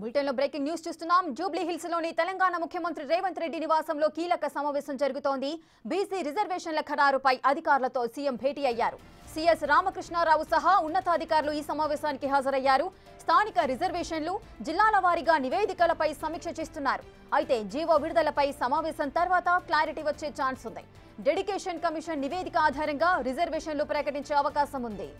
బులెటిన్లో breaking news చూస్తున్నాం. Jubilee hills లోని తెలంగాణ ముఖ్యమంత్రి రేవంత్ రెడ్డి నివాసంలో కీలక సమావేశం జరుగుతోంది. బీసీ రిజర్వేషన్ల ఖరారుపై అధికారులతో సీఎం భేటీ అయ్యారు. సీఎస్ రామకృష్ణారావు సహా ఉన్నతాధికారులు ఈ సమావేశానికి హాజరయ్యారు. స్థానిక రిజర్వేషన్లు, జిల్లాల వారీగా నివేదికలపై సమీక్ష చేస్తున్నారు. అయితే జీవో విడుదలపై సమావేశం తర్వాత క్లారిటీ వచ్చే ఛాన్స్ ఉంది. డెడికేషన్ కమిషన్ నివేదిక ఆధారంగా రిజర్వేషన్లు ప్రకటించే అవకాశం ఉంది.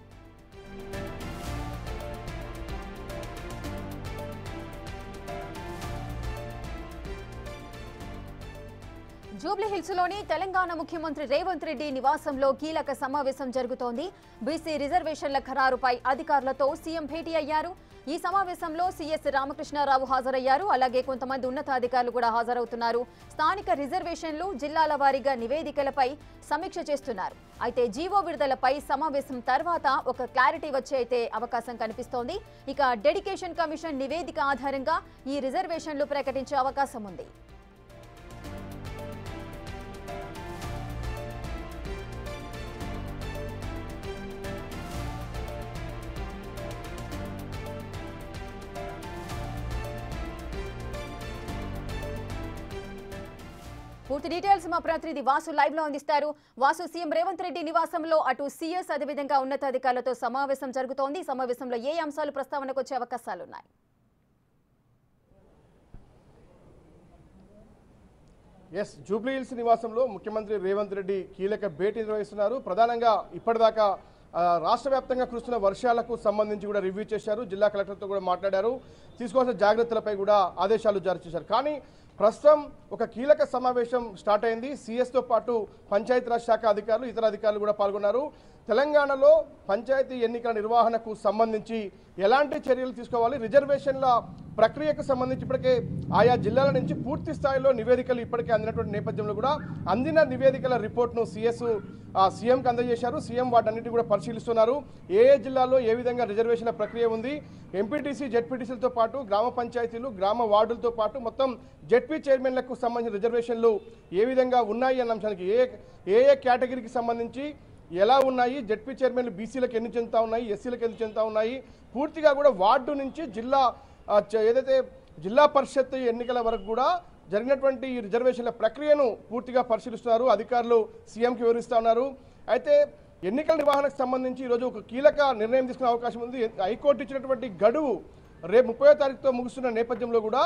జూబ్లీ హిల్స్ లోని తెలంగాణ ముఖ్యమంత్రి రేవంత్ రెడ్డి నివాసంలో కీలక సమావేశం జరుగుతోంది. బీసీ రిజర్వేషన్ల ఖరారుపై అధికారులతో సీఎం భేటీ అయ్యారు. ఈ సమావేశంలో సీఎస్ రామకృష్ణారావు హాజరయ్యారు. అలాగే కొంతమంది ఉన్నతాధికారులు కూడా హాజరవుతున్నారు. స్థానిక రిజర్వేషన్లు, జిల్లాల వారీగా నివేదికలపై సమీక్ష చేస్తున్నారు. అయితే జీవో విడుదలపై సమావేశం తర్వాత ఒక క్లారిటీ వచ్చే అయితే అవకాశం కనిపిస్తోంది. ఇక డెడికేషన్ కమిషన్ నివేదిక ఆధారంగా ఈ రిజర్వేషన్లు ప్రకటించే అవకాశం ఉంది. పూర్తి డీటెయిల్స్ మా ప్రతినిధి వాసు లైవ్ లో అందిస్తారు. వాసు, సీఎం రేవంత్ రెడ్డి నివాసంలో అటు సీఎస్ అదేవిధంగా ఉన్నతాధికారులతో సమావేశం జరుగుతోంది. సమావేశంలో ఏ అంశాలు ప్రస్తావనకు వచ్చే అవకాశాలున్నాయి? జూబ్లీ హిల్స్ నివాసంలో ముఖ్యమంత్రి రేవంత్ రెడ్డి కీలక భేటీ నిర్వహిస్తున్నారు. ప్రధానంగా ఇప్పటిదాకా రాష్ట్ర వ్యాప్తంగా కురుస్తున్న వర్షాలకు సంబంధించి కూడా రివ్యూ చేశారు. జిల్లా కలెక్టర్తో కూడా మాట్లాడారు. తీసుకోవాల్సిన జాగ్రత్తలపై కూడా ఆదేశాలు జారీ చేశారు. కానీ ప్రస్తుతం ఒక కీలక సమావేశం స్టార్ట్ అయింది. సీఎస్తో పాటు పంచాయతీరాజ్ శాఖ అధికారులు, ఇతర అధికారులు కూడా పాల్గొన్నారు. తెలంగాణలో పంచాయతీ ఎన్నికల నిర్వహణకు సంబంధించి ఎలాంటి చర్యలు తీసుకోవాలి, రిజర్వేషన్ల ప్రక్రియకు సంబంధించి ఇప్పటికే ఆయా జిల్లాల నుంచి పూర్తి స్థాయిలో నివేదికలు ఇప్పటికే అందినటువంటి నేపథ్యంలో కూడా అందిన నివేదికల రిపోర్ట్ను సీఎంకి అందజేశారు. సీఎం వాటన్నిటిని కూడా పరిశీలిస్తున్నారు. ఏ జిల్లాలో ఏ విధంగా రిజర్వేషన్ల ప్రక్రియ ఉంది, ఎంపీటీసీ, జెడ్పీటీసీలతో పాటు గ్రామ పంచాయతీలు, గ్రామ వార్డులతో పాటు మొత్తం జెడ్పీ చైర్మన్లకు సంబంధించిన రిజర్వేషన్లు ఏ విధంగా ఉన్నాయి అన్న అంశానికి ఏ కేటగిరీకి సంబంధించి ఎలా ఉన్నాయి, జెడ్పీ చైర్మన్లు బీసీలకు ఎన్ని చెందుతా ఉన్నాయి, ఎస్సీలకు ఎన్ని చెందుతా ఉన్నాయి, పూర్తిగా కూడా వార్డు నుంచి జిల్లా ఏదైతే జిల్లా పరిషత్ ఎన్నికల వరకు కూడా జరిగినటువంటి ఈ రిజర్వేషన్ల ప్రక్రియను పూర్తిగా పరిశీలిస్తున్నారు. అధికారులు సీఎంకి వివరిస్తూ ఉన్నారు. అయితే ఎన్నికల నిర్వహణకు సంబంధించి ఈరోజు ఒక కీలక నిర్ణయం తీసుకునే అవకాశం ఉంది. హైకోర్టు ఇచ్చినటువంటి గడువు రేపు 30వ తారీఖుతో ముగుస్తున్న నేపథ్యంలో కూడా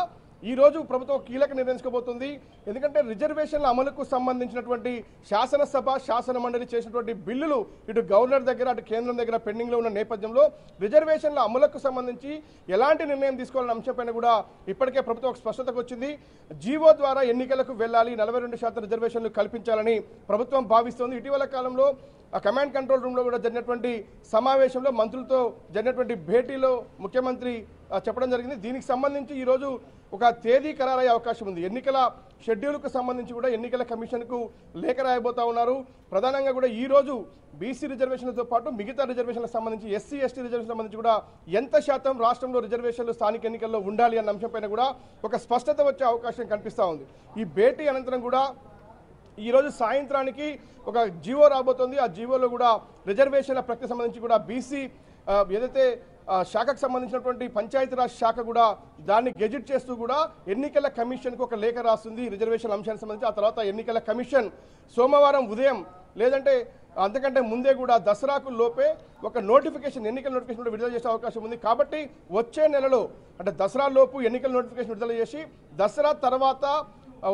ఈ రోజు ప్రభుత్వం కీలక నిర్ణయం తీసుకోబోతుంది. ఎందుకంటే రిజర్వేషన్ల అమలుకు సంబంధించినటువంటి శాసనసభ, శాసన మండలి చేసినటువంటి బిల్లులు ఇటు గవర్నర్ దగ్గర, అటు కేంద్రం దగ్గర పెండింగ్లో ఉన్న నేపథ్యంలో రిజర్వేషన్ల అమలుకు సంబంధించి ఎలాంటి నిర్ణయం తీసుకోవాలన్న అంశంపైన కూడా ఇప్పటికే ప్రభుత్వం ఒక స్పష్టతకు వచ్చింది. జీవో ద్వారా ఎన్నికలకు వెళ్ళాలి, 42% రిజర్వేషన్లు కల్పించాలని ప్రభుత్వం భావిస్తోంది. ఇటీవల కాలంలో కమాండ్ కంట్రోల్ రూమ్లో కూడా జరిగినటువంటి సమావేశంలో మంత్రులతో జరిగినటువంటి భేటీలో ముఖ్యమంత్రి చెప్పడం జరిగింది. దీనికి సంబంధించి ఈరోజు ఒక తేదీ ఖరారయ్యే అవకాశం ఉంది. ఎన్నికల షెడ్యూల్కు సంబంధించి కూడా ఎన్నికల కమిషన్కు లేఖ రాయబోతా ఉన్నారు. ప్రధానంగా కూడా ఈ రోజు బీసీ రిజర్వేషన్లతో పాటు మిగతా రిజర్వేషన్లకు సంబంధించి, ఎస్సీ, ఎస్టీ రిజర్వేషన్ సంబంధించి కూడా ఎంత శాతం రాష్ట్రంలో రిజర్వేషన్లు స్థానిక ఎన్నికల్లో ఉండాలి అన్న అంశంపైన కూడా ఒక స్పష్టత వచ్చే అవకాశం కనిపిస్తూ ఉంది. ఈ భేటీ అనంతరం కూడా ఈరోజు సాయంత్రానికి ఒక జీవో రాబోతోంది. ఆ జీవోలో కూడా రిజర్వేషన్ల ప్రక్రియ సంబంధించి కూడా బీసీ ఏదైతే శాఖకు సంబంధించినటువంటి పంచాయతీరాజ్ శాఖ కూడా దాన్ని గెజిట్ చేస్తూ కూడా ఎన్నికల కమిషన్కు ఒక లేఖ రాస్తుంది రిజర్వేషన్ అంశానికి సంబంధించి. ఆ తర్వాత ఎన్నికల కమిషన్ సోమవారం ఉదయం లేదంటే అంతకంటే ముందే కూడా దసరాకు లోపే ఒక నోటిఫికేషన్, ఎన్నికల నోటిఫికేషన్ కూడా విడుదల చేసే అవకాశం ఉంది. కాబట్టి వచ్చే నెలలో అంటే దసరా లోపు ఎన్నికల నోటిఫికేషన్ విడుదల చేసి దసరా తర్వాత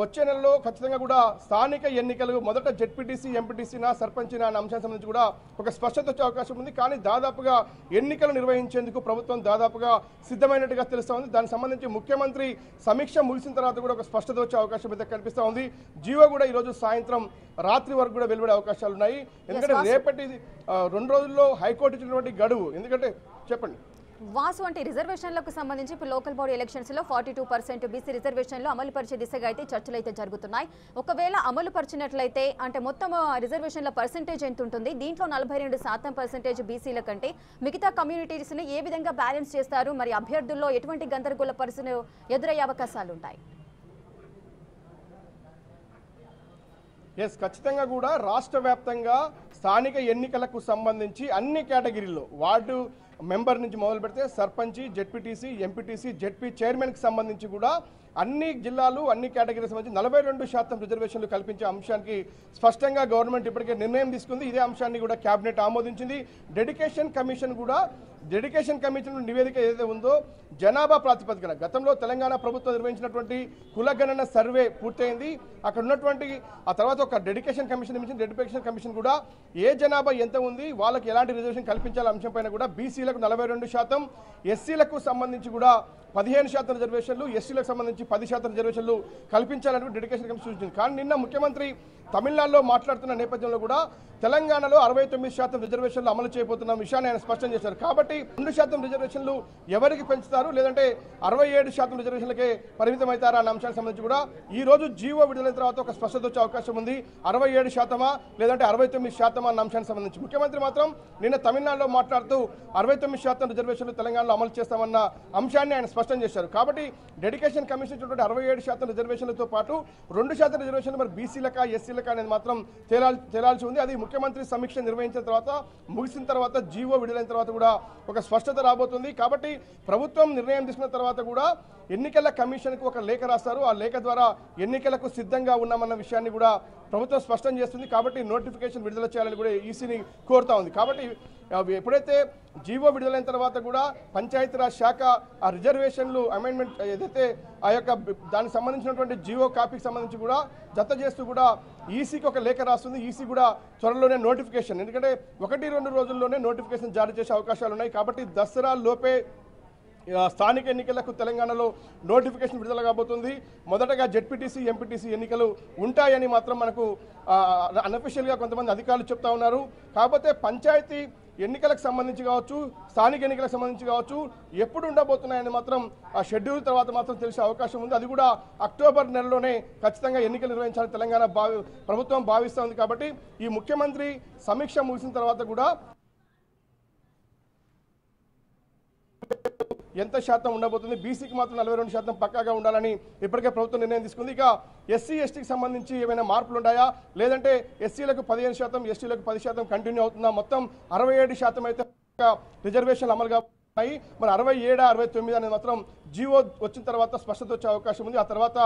వచ్చే నెలలో ఖచ్చితంగా కూడా స్థానిక ఎన్నికలు మొదట జెడ్పీటీసీ, ఎంపీటీసీనా, సర్పంచినా అనే అంశానికి సంబంధించి కూడా ఒక స్పష్టత వచ్చే అవకాశం ఉంది. కానీ దాదాపుగా ఎన్నికలు నిర్వహించేందుకు ప్రభుత్వం దాదాపుగా సిద్ధమైనట్టుగా తెలుస్తూ ఉంది. దానికి సంబంధించి ముఖ్యమంత్రి సమీక్ష ముగిసిన తర్వాత కూడా ఒక స్పష్టత వచ్చే అవకాశం అయితే కనిపిస్తూ ఉంది. జీవో కూడా ఈరోజు సాయంత్రం రాత్రి వరకు కూడా వెలువడే అవకాశాలు ఉన్నాయి. ఎందుకంటే రేపటి 2 రోజుల్లో హైకోర్టు ఇచ్చినటువంటి గడువు. ఎందుకంటే చెప్పండి వాసు, అంటే రిజర్వేషన్లకు సంబంధించి ఇప్పుడు లోకల్ బాడీ ఎలక్షన్స్ లో 42% బీసీ రిజర్వేషన్లు అమలు పరిచే దిశగా అయితే చర్చలు అయితే జరుగుతున్నాయి. ఒకవేళ అమలు పరిచినట్లయితే అంటే మొత్తం రిజర్వేషన్ల పర్సెంటేజ్ ఎంత ఉంటుంది? దీంట్లో 42% బీసీల కంటే మిగతా కమ్యూనిటీస్ ని ఏ విధంగా బ్యాలెన్స్ చేస్తారు? మరి అభ్యర్థుల్లో ఎటువంటి గందరగోళ పరిస్థితులు ఎదురయ్యే అవకాశాలు ఉంటాయి? ఖచ్చితంగా కూడా రాష్ట్ర వ్యాప్తంగా స్థానిక ఎన్నికలకు సంబంధించి అన్ని కేటగిరీల్లో వార్డు మెంబర్ నుంచి మొదలు పెడితే సర్పంచి, జెడ్పీటీసీ, ఎంపీటీసీ, జెడ్పీ చైర్మన్కి సంబంధించి కూడా అన్ని జిల్లాలు అన్ని కేటగిరీకి సంబంధించి 42% రిజర్వేషన్లు కల్పించే అంశానికి స్పష్టంగా గవర్నమెంట్ ఇప్పటికే నిర్ణయం తీసుకుంది. ఇదే అంశాన్ని కూడా కేబినెట్ ఆమోదించింది. డెడికేషన్ కమిషన్ నివేదిక ఏదైతే ఉందో జనాభా ప్రాతిపదికన గతంలో తెలంగాణ ప్రభుత్వం నిర్వహించినటువంటి కులగణన సర్వే పూర్తయింది. అక్కడ ఉన్నటువంటి ఆ తర్వాత ఒక డెడికేషన్ కమిషన్ కూడా ఏ జనాభా ఎంత ఉంది, వాళ్ళకి ఎలాంటి రిజర్వేషన్ కల్పించాల అంశం పైన కూడా బీసీలకు 42%, ఎస్సీలకు సంబంధించి కూడా 15% రిజర్వేషన్లు, ఎస్సీలకు సంబంధించి 10% రిజర్వేషన్లు కల్పించాలని డెడికేషన్ కమిషన్ సూచించింది. కానీ నిన్న ముఖ్యమంత్రి తమిళనాడులో మాట్లాడుతున్న నేపథ్యంలో కూడా తెలంగాణలో 69% రిజర్వేషన్లు అమలు చేయబోతున్న విషయాన్ని ఆయన స్పష్టం చేశారు. కాబట్టి 2% రిజర్వేషన్లు ఎవరికి పెంచుతారు, లేదంటే 67% రిజర్వేషన్లకే పరిమితం అవుతారా అన్న అంశానికి సంబంధించి కూడా ఈ రోజు జీవో విడుదలైన తర్వాత ఒక స్పష్టత వచ్చే అవకాశం ఉంది. 67% లేదంటే 69% అన్న అంశానికి సంబంధించి ముఖ్యమంత్రి మాత్రం నిన్న తమిళనాడులో మాట్లాడుతూ 69% రిజర్వేషన్లు తెలంగాణలో అమలు చేస్తామన్న అంశాన్ని ఆయన స్పష్టం చేశారు. కాబట్టి డెడికేషన్ కమిషన్ 67% రిజర్వేషన్లతో పాటు 2% రిజర్వేషన్లు మరి బీసీలకా ఎస్సీలకా అనేది మాత్రం తేలాల్సి ఉంది. అది ముఖ్యమంత్రి సమీక్ష నిర్వహించిన తర్వాత ముగిసిన తర్వాత జీవో విడుదలైన తర్వాత కూడా ఒక స్పష్టత రాబోతుంది. కాబట్టి ప్రభుత్వం నిర్ణయం తీసుకున్న తర్వాత కూడా ఎన్నికల కమిషన్కు ఒక లేఖ రాస్తారు. ఆ లేఖ ద్వారా ఎన్నికలకు సిద్ధంగా ఉన్నామన్న విషయాన్ని కూడా ప్రభుత్వం స్పష్టం చేస్తుంది. కాబట్టి నోటిఫికేషన్ విడుదల చేయాలని కూడా ఈసీని కోరుతా ఉంది. కాబట్టి ఎప్పుడైతే జీవో విడుదలైన తర్వాత కూడా పంచాయతీరాజ్ శాఖ ఆ రిజర్వేషన్లు అమెండ్మెంట్ ఏదైతే ఆ యొక్క దానికి సంబంధించినటువంటి జీవో కాపీకి సంబంధించి కూడా జత చేస్తూ కూడా ఈసీకి ఒక లేఖ రాస్తుంది. ఈసీ కూడా త్వరలోనే నోటిఫికేషన్, ఎందుకంటే 1-2 రోజుల్లోనే నోటిఫికేషన్ జారీ చేసే అవకాశాలు ఉన్నాయి. కాబట్టి దసరా లోపే స్థానిక ఎన్నికలకు తెలంగాణలో నోటిఫికేషన్ విడుదల కాబోతుంది. మొదటగా జెడ్పీటీసీ, ఎంపీటీసీ ఎన్నికలు ఉంటాయని మాత్రం మనకు అన్అఫీషియల్గా కొంతమంది అధికారులు చెప్తా ఉన్నారు. కాకపోతే పంచాయతీ ఎన్నికలకు సంబంధించి కావచ్చు, స్థానిక ఎన్నికలకు సంబంధించి కావచ్చు, ఎప్పుడు ఉండబోతున్నాయని మాత్రం ఆ షెడ్యూల్ తర్వాత మాత్రం తెలిసే అవకాశం ఉంది. అది కూడా అక్టోబర్ నెలలోనే ఖచ్చితంగా ఎన్నికలు నిర్వహించాలని తెలంగాణ ప్రభుత్వం భావిస్తూ ఉంది. కాబట్టి ఈ ముఖ్యమంత్రి సమీక్ష ముగిసిన తర్వాత కూడా ఎంత శాతం ఉండబోతుంది, బీసీకి మాత్రం 42% పక్కాగా ఉండాలని ఇప్పటికే ప్రభుత్వం నిర్ణయం తీసుకుంది. ఇక ఎస్సీ ఎస్టీకి సంబంధించి ఏమైనా మార్పులు ఉన్నాయా, లేదంటే ఎస్సీలకు 15%, ఎస్టీలకు 10% కంటిన్యూ అవుతుందా, మొత్తం 67% అయితే రిజర్వేషన్లు అమలుగా ఉన్నాయి. మరి 67, 69 అనేది మాత్రం జీవో వచ్చిన తర్వాత స్పష్టత వచ్చే అవకాశం ఉంది. ఆ తర్వాత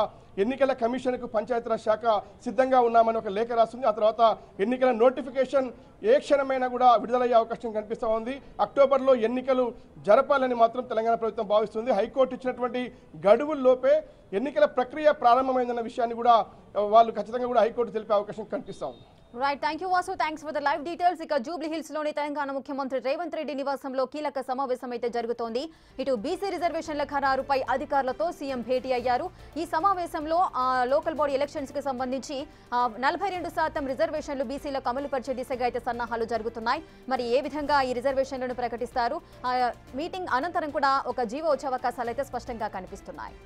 ఎన్నికల కమిషన్కు పంచాయతీరాజ్ శాఖ సిద్ధంగా ఉన్నామని ఒక లేఖ రాస్తుంది. ఆ తర్వాత ఎన్నికల నోటిఫికేషన్ ఏ క్షణమైనా కూడా విడుదలయ్యే అవకాశం కనిపిస్తూ ఉంది. అక్టోబర్లో ఎన్నికలు జరపాలని మాత్రం తెలంగాణ ప్రభుత్వం భావిస్తుంది. హైకోర్టు ఇచ్చినటువంటి గడువుల్లోపే ఎన్నికల ప్రక్రియ ప్రారంభమైందన్న విషయాన్ని కూడా వాళ్ళు ఖచ్చితంగా కూడా హైకోర్టు తెలిపే అవకాశం కనిపిస్తూ ఉంది. Right, thank you Vasu, thanks for the live details. ఇక జూబ్లీ హిల్స్ లోని తెలంగాణ ముఖ్యమంత్రి రేవంత్ రెడ్డి నివాసంలో కీలక సమావేశం అయితే జరుగుతోంది. ఇటు బీసీ రిజర్వేషన్ల ఖరారుపై అధికారులతో సీఎం భేటీ అయ్యారు. ఈ సమావేశంలో లోకల్ బాడీ ఎలక్షన్స్ కి సంబంధించి 42% రిజర్వేషన్లు బీసీలకు అమలు పరిచే దిశగా అయితే సన్నాహాలు జరుగుతున్నాయి. మరి ఏ విధంగా ఈ రిజర్వేషన్లను ప్రకటిస్తారు, మీటింగ్ అనంతరం కూడా ఒక జీవో వచ్చే అవకాశాలు అయితే స్పష్టంగా కనిపిస్తున్నాయి.